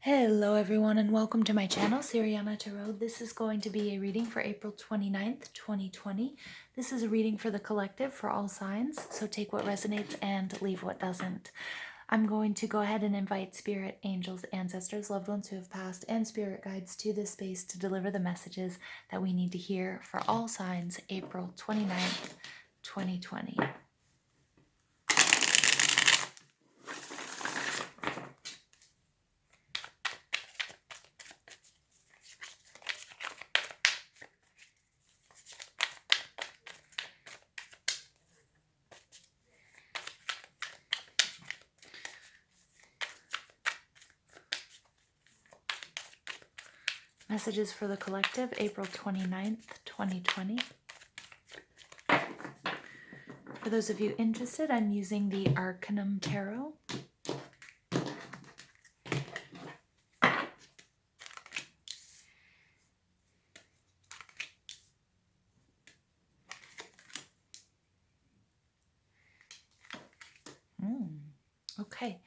Hello everyone and welcome to my channel, Siriana Tarot. This is going to be a reading for April 29th, 2020. This is a reading for the collective for all signs, so take what resonates and leave what doesn't. I'm going to go ahead and invite spirit, angels, ancestors, loved ones who have passed, and spirit guides to this space to deliver the messages that we need to hear for all signs, April 29th, 2020. Messages for the collective, April 29th, 2020. For those of you interested, I'm using the Arcanum Tarot. Okay,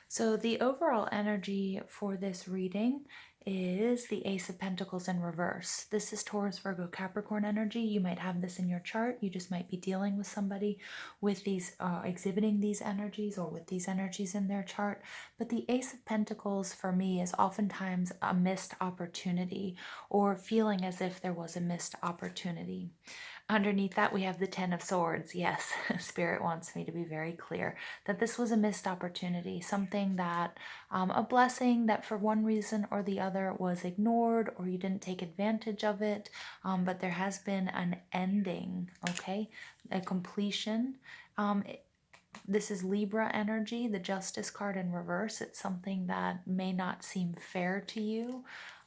so the overall energy for this reading is the Ace of Pentacles in reverse. This is Taurus, Virgo, Capricorn energy. You might have this in your chart. You just might be dealing with somebody with these, exhibiting these energies or with these energies in their chart. But the Ace of Pentacles for me is oftentimes a missed opportunity or feeling as if there was a missed opportunity. Underneath that, we have the Ten of Swords. Yes, Spirit wants me to be very clear that this was a missed opportunity, something that, a blessing that for one reason or the other was ignored or you didn't take advantage of it, but there has been an ending, okay, a completion. This is Libra energy, the Justice card in reverse. It's something that may not seem fair to you.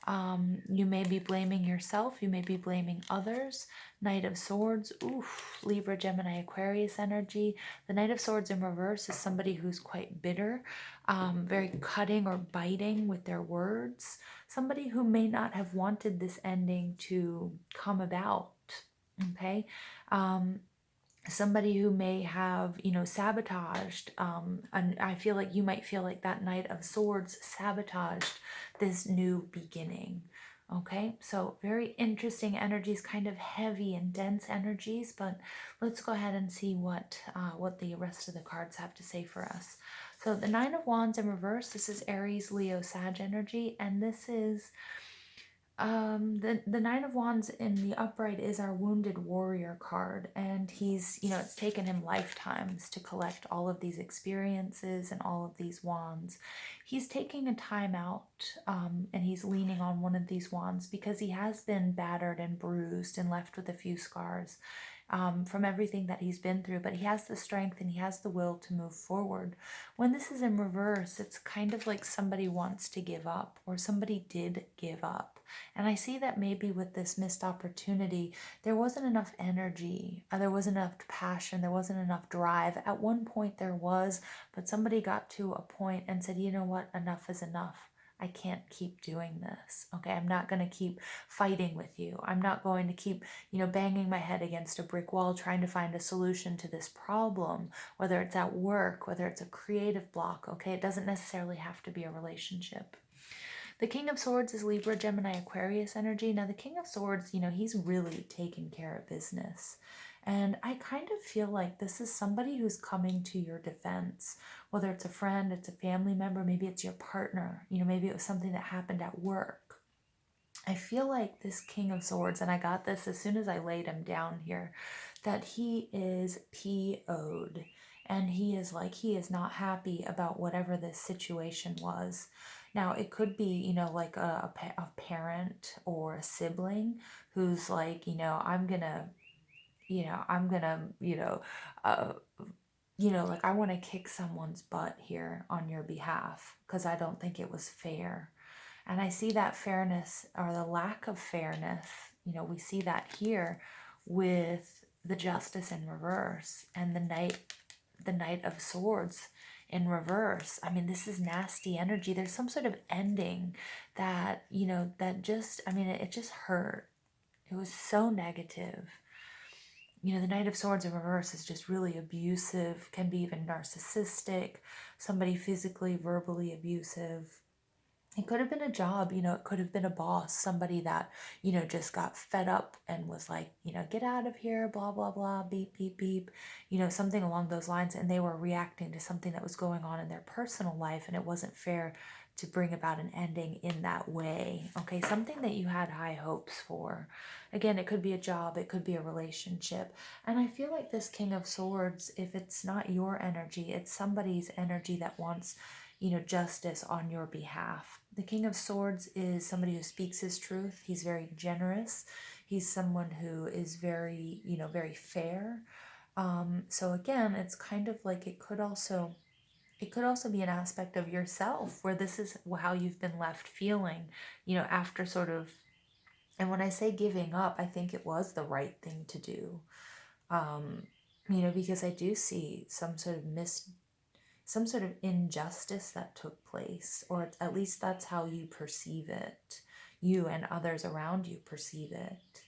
You may be blaming yourself. You may be blaming others. Knight of Swords, oof, Libra, Gemini, Aquarius energy. The Knight of Swords in reverse is somebody who's quite bitter, very cutting or biting with their words. Somebody who may not have wanted this ending to come about, okay? Somebody who may have, sabotaged, and I feel like you might feel like that Knight of Swords sabotaged this new beginning. Okay, so very interesting energies, kind of heavy and dense energies, but let's go ahead and see what the rest of the cards have to say for us. So the Nine of Wands in reverse, this is Aries, Leo, Sag energy, and this is the Nine of Wands in the upright is our Wounded Warrior card, and he's, it's taken him lifetimes to collect all of these experiences and all of these wands. He's taking a time out, and he's leaning on one of these wands because he has been battered and bruised and left with a few scars, from everything that he's been through, but he has the strength and he has the will to move forward. When this is in reverse, it's kind of like somebody wants to give up or somebody did give up. And I see that maybe with this missed opportunity, there wasn't enough energy, there wasn't enough passion, there wasn't enough drive. At one point there was, but somebody got to a point and said, you know what, enough is enough. I can't keep doing this. Okay, I'm not going to keep fighting with you. I'm not going to keep, banging my head against a brick wall trying to find a solution to this problem, whether it's at work, whether it's a creative block. Okay, it doesn't necessarily have to be a relationship. The King of Swords is Libra, Gemini, Aquarius energy. Now, the King of Swords, he's really taking care of business. And I kind of feel like this is somebody who's coming to your defense, whether it's a friend, it's a family member, maybe it's your partner, maybe it was something that happened at work. I feel like this King of Swords, and I got this as soon as I laid him down here, that he is PO'd. And he is not happy about whatever this situation was. Now, it could be, like a parent or a sibling who's like, I'm gonna, like I want to kick someone's butt here on your behalf because I don't think it was fair. And I see that fairness or the lack of fairness, we see that here with the Justice in reverse and the Knight of Swords in reverse. I mean, this is nasty energy. There's some sort of ending that, that just, it just hurt. It was so negative. The Knight of Swords in reverse is just really abusive, can be even narcissistic, somebody physically, verbally abusive. It could have been a job, it could have been a boss, somebody that, just got fed up and was like, get out of here, blah, blah, blah, beep, beep, beep, something along those lines. And they were reacting to something that was going on in their personal life, and it wasn't fair to bring about an ending in that way. Okay, something that you had high hopes for. Again, it could be a job, it could be a relationship. And I feel like this King of Swords, if it's not your energy, it's somebody's energy that wants justice on your behalf. The King of Swords is somebody who speaks his truth. He's very generous. He's someone who is very, very fair. So again, it's kind of like it could also be an aspect of yourself where this is how you've been left feeling, after sort of, and when I say giving up, I think it was the right thing to do. Um, because I do see some sort of injustice that took place, or at least that's how you perceive it. You and others around you perceive it.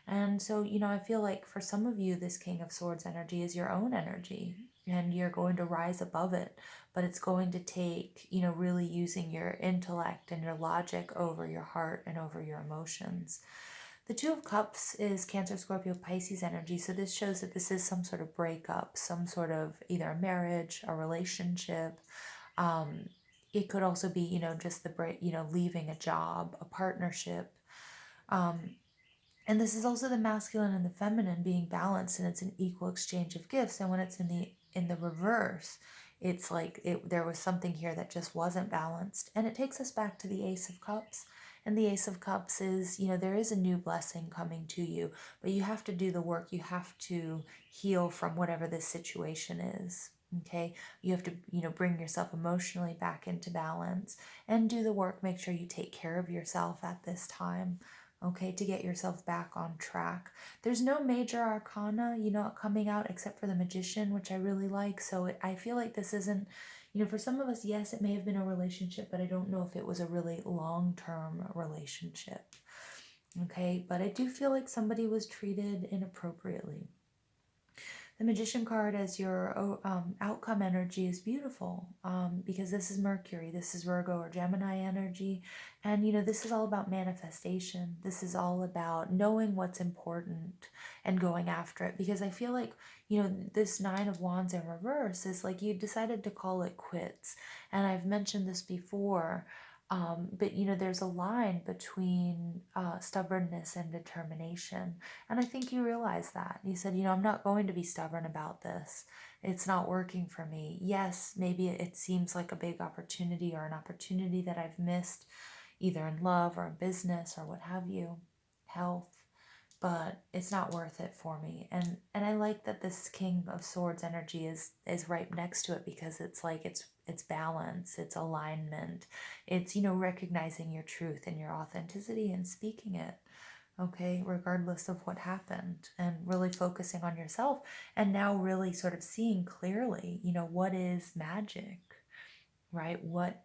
And so, I feel like for some of you, this King of Swords energy is your own energy, and you're going to rise above it. But it's going to take, really using your intellect and your logic over your heart and over your emotions. The Two of Cups is Cancer, Scorpio, Pisces energy. So this shows that this is some sort of breakup, some sort of either a marriage, a relationship. It could also be, just the break, leaving a job, a partnership. And this is also the masculine and the feminine being balanced, and it's an equal exchange of gifts. And when it's in the reverse, it's like there was something here that just wasn't balanced. And it takes us back to the Ace of Cups. And the Ace of Cups is, there is a new blessing coming to you, but you have to do the work. You have to heal from whatever this situation is. Okay, you have to, bring yourself emotionally back into balance and do the work. Make sure you take care of yourself at this time, okay, to get yourself back on track. There's no major arcana, coming out except for the Magician, which I really like. So I feel like this isn't, for some of us, yes, it may have been a relationship, but I don't know if it was a really long-term relationship. Okay, but I do feel like somebody was treated inappropriately. The Magician card as your outcome energy is beautiful, because this is Mercury, this is Virgo or Gemini energy. And, this is all about manifestation. This is all about knowing what's important and going after it. Because I feel like, this Nine of Wands in reverse is like you decided to call it quits. And I've mentioned this before. But there's a line between stubbornness and determination. And I think you realize that. You said, I'm not going to be stubborn about this. It's not working for me. Yes, maybe it seems like a big opportunity or an opportunity that I've missed, either in love or in business or what have you, health, but it's not worth it for me. And I like that this King of Swords energy is right next to it, because it's like it's balance, it's alignment, it's recognizing your truth and your authenticity and speaking it, okay, regardless of what happened, and really focusing on yourself, and now really sort of seeing clearly, what is magic, right? What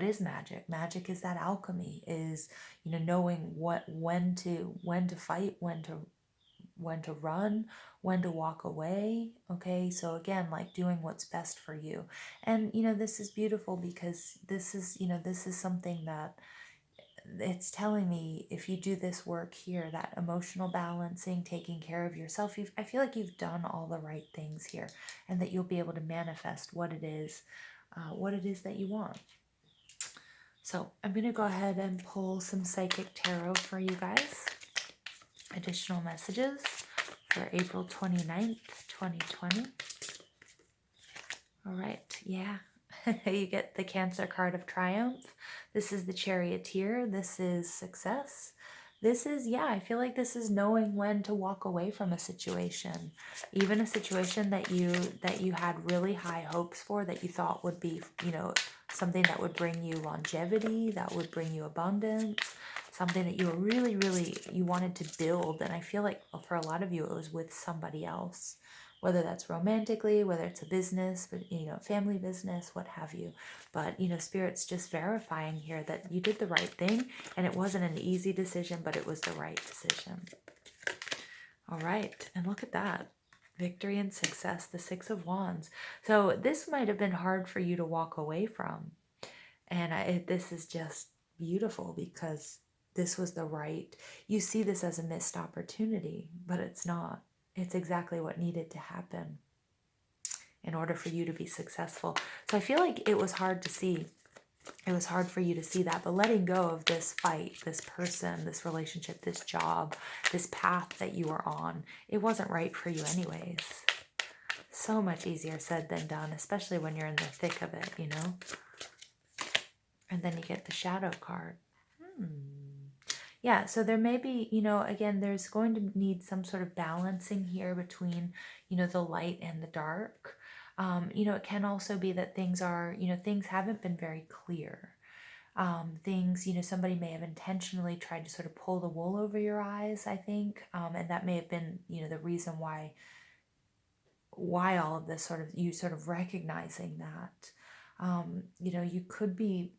is magic? Magic is that alchemy, is knowing when to fight, when to run, when to walk away. Okay, so again, like doing what's best for you. And this is beautiful, because this is something that it's telling me, if you do this work here, that emotional balancing, taking care of yourself, I feel like you've done all the right things here, and that you'll be able to manifest what it is that you want. So I'm going to go ahead and pull some psychic tarot for you guys. Additional messages for April 29th, 2020. All right, yeah. You get the Cancer card of Triumph. This is the Charioteer. This is success. This is, yeah, I feel like this is knowing when to walk away from a situation. Even a situation that you had really high hopes for, that you thought would be, something that would bring you longevity, that would bring you abundance, something that you were really, really, you wanted to build. And I feel like for a lot of you, it was with somebody else, whether that's romantically, whether it's a business, but family business, what have you. But Spirit's just verifying here that you did the right thing, and it wasn't an easy decision, but it was the right decision. All right, and look at that. Victory and success, the Six of Wands. So this might have been hard for you to walk away from. And this is just beautiful because this was the right, you see this as a missed opportunity, but it's not. It's exactly what needed to happen in order for you to be successful. So I feel like it was hard to see. It was hard for you to see that, but letting go of this fight, this person, this relationship, this job, this path that you were on, it wasn't right for you anyways. So much easier said than done, especially when you're in the thick of it, you know? And then you get the shadow card. Yeah, so there may be, again, there's going to need some sort of balancing here between, the light and the dark. It can also be that things are, things haven't been very clear. Things, somebody may have intentionally tried to sort of pull the wool over your eyes, I think. And that may have been, the reason why all of this you sort of recognizing that. You could be,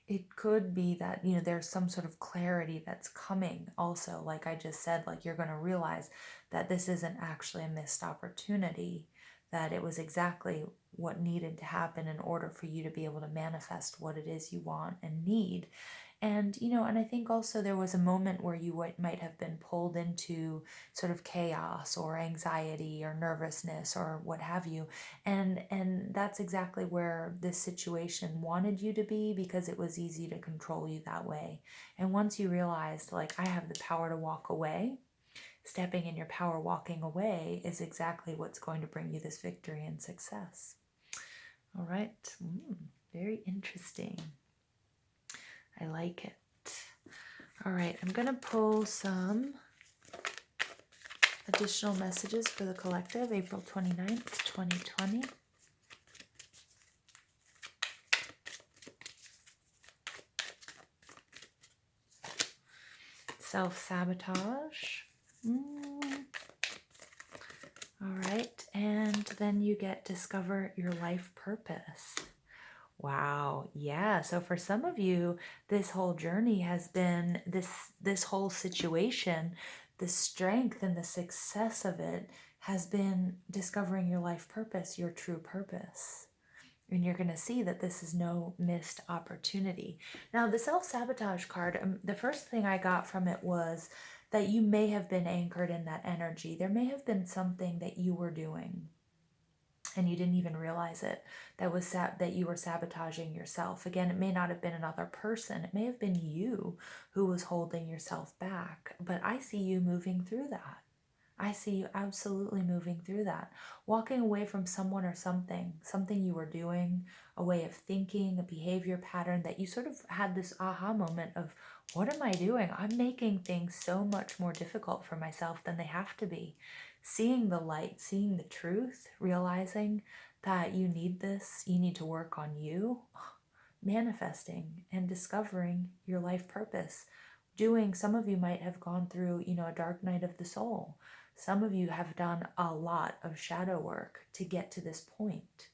it could be that, there's some sort of clarity that's coming also. Like I just said, like you're going to realize that this isn't actually a missed opportunity, that it was exactly what needed to happen in order for you to be able to manifest what it is you want and need. And, and I think also there was a moment where you might have been pulled into sort of chaos or anxiety or nervousness or what have you. And that's exactly where this situation wanted you to be, because it was easy to control you that way. And once you realized, like, I have the power to walk away, stepping in your power, walking away is exactly what's going to bring you this victory and success. All right. Very interesting. I like it. All right, I'm going to pull some additional messages for the collective, April 29th, 2020. Self-sabotage. All right, and then you get discover your life purpose. Wow. Yeah. So for some of you, this whole journey has been this whole situation, the strength and the success of it has been discovering your life purpose, your true purpose. And you're going to see that this is no missed opportunity. Now, the self-sabotage card, the first thing I got from it was that you may have been anchored in that energy. There may have been something that you were doing and you didn't even realize it, that you were sabotaging yourself. Again, it may not have been another person. It may have been you who was holding yourself back. But I see you moving through that. I see you absolutely moving through that. Walking away from someone or something you were doing, a way of thinking, a behavior pattern that you sort of had this aha moment of, what am I doing? I'm making things so much more difficult for myself than they have to be. Seeing the light, seeing the truth, realizing that you need this, you need to work on you, manifesting and discovering your life purpose. Some of you might have gone through, a dark night of the soul. Some of you have done a lot of shadow work to get to this point.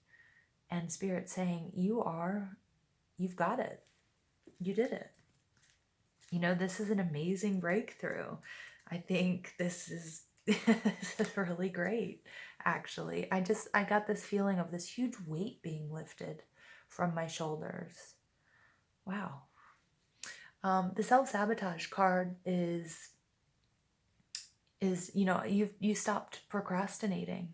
And Spirit saying, you've got it. You did it. This is an amazing breakthrough. I think this is this is really great, actually. I got this feeling of this huge weight being lifted from my shoulders. Wow. The self-sabotage card is you stopped procrastinating.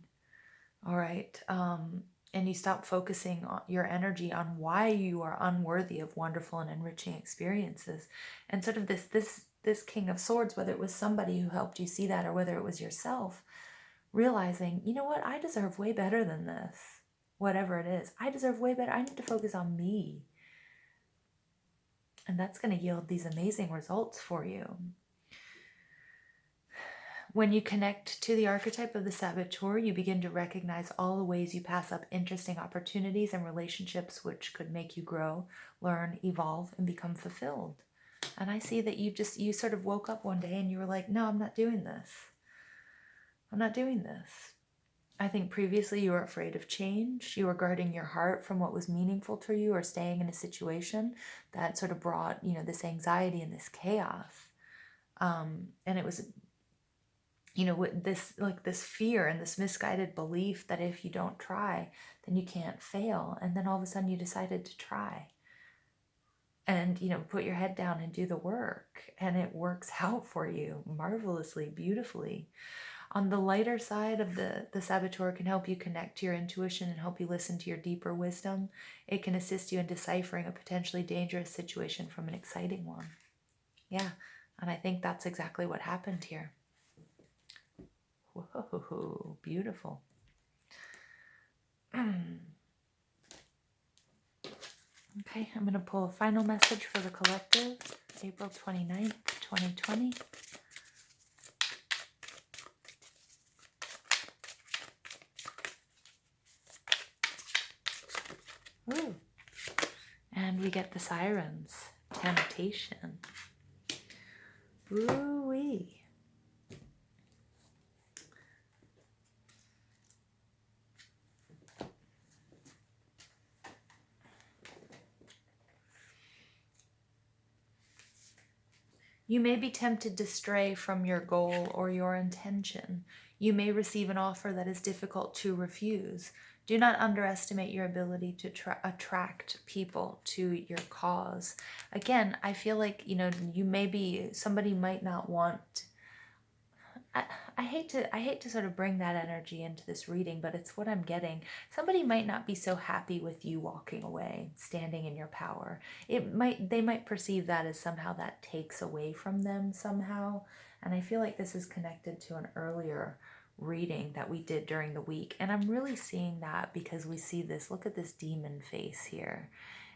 All right. And you stop focusing on your energy on why you are unworthy of wonderful and enriching experiences. And sort of this King of Swords, whether it was somebody who helped you see that or whether it was yourself, realizing, you know what, I deserve way better than this. Whatever it is, I deserve way better. I need to focus on me. And that's going to yield these amazing results for you. When you connect to the archetype of the saboteur, you begin to recognize all the ways you pass up interesting opportunities and relationships which could make you grow, learn, evolve, and become fulfilled. And I see that you sort of woke up one day and you were like, no, I'm not doing this. I'm not doing this. I think previously you were afraid of change. You were guarding your heart from what was meaningful to you or staying in a situation that sort of brought, this anxiety and this chaos. And it was you know, with this, like this fear and this misguided belief that if you don't try, then you can't fail. And then all of a sudden you decided to try and, you know, put your head down and do the work, and it works out for you marvelously, beautifully. On the lighter side of the saboteur can help you connect to your intuition and help you listen to your deeper wisdom. It can assist you in deciphering a potentially dangerous situation from an exciting one. Yeah, and I think that's exactly what happened here. Whoa, beautiful. Okay, I'm going to pull a final message for the collective, April 29th, 2020. Ooh. And we get the sirens, temptation. Ooh-wee. You may be tempted to stray from your goal or your intention. You may receive an offer that is difficult to refuse. Do not underestimate your ability to attract people to your cause. Again, I feel like, you know, somebody might not want, I hate to sort of bring that energy into this reading, but it's what I'm getting. Somebody might not be so happy with you walking away, standing in your power. They might perceive that as somehow that takes away from them somehow. And I feel like this is connected to an earlier reading that we did during the week. And I'm really seeing that because we see this, look at this demon face here.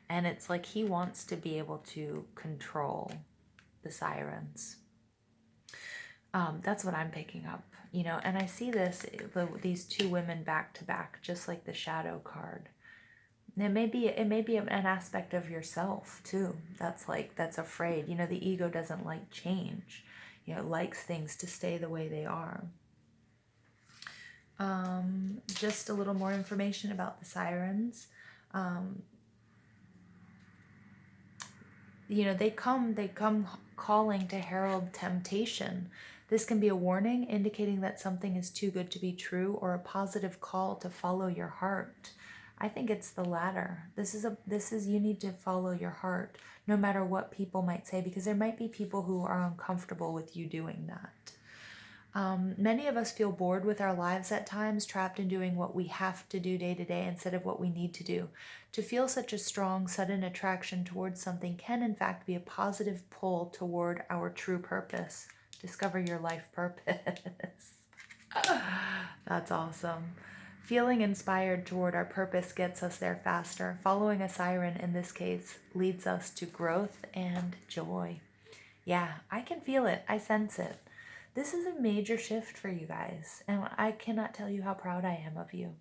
And it's like he wants to be able to control the sirens. That's what I'm picking up, you know, and I see these two women back to back, just like the shadow card. It may be an aspect of yourself too. That's afraid, you know, the ego doesn't like change, you know, it likes things to stay the way they are. Just a little more information about the sirens. You know, they come calling to herald temptation. This can be a warning indicating that something is too good to be true, or a positive call to follow your heart. I think it's the latter. This is you need to follow your heart no matter what people might say, because there might be people who are uncomfortable with you doing that. Many of us feel bored with our lives at times, trapped in doing what we have to do day to day instead of what we need to do. To feel such a strong, sudden attraction towards something can, in fact, be a positive pull toward our true purpose. Discover your life purpose. That's awesome. Feeling inspired toward our purpose gets us there faster. Following a siren, in this case, leads us to growth and joy. Yeah, I can feel it. I sense it. This is a major shift for you guys, and I cannot tell you how proud I am of you.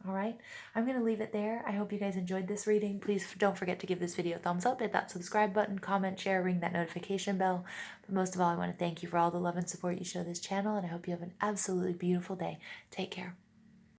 All right, I'm going to leave it there. I hope you guys enjoyed this reading. Please don't forget to give this video a thumbs up, hit that subscribe button, comment, share, ring that notification bell. But most of all, I want to thank you for all the love and support you show this channel, and I hope you have an absolutely beautiful day. Take care.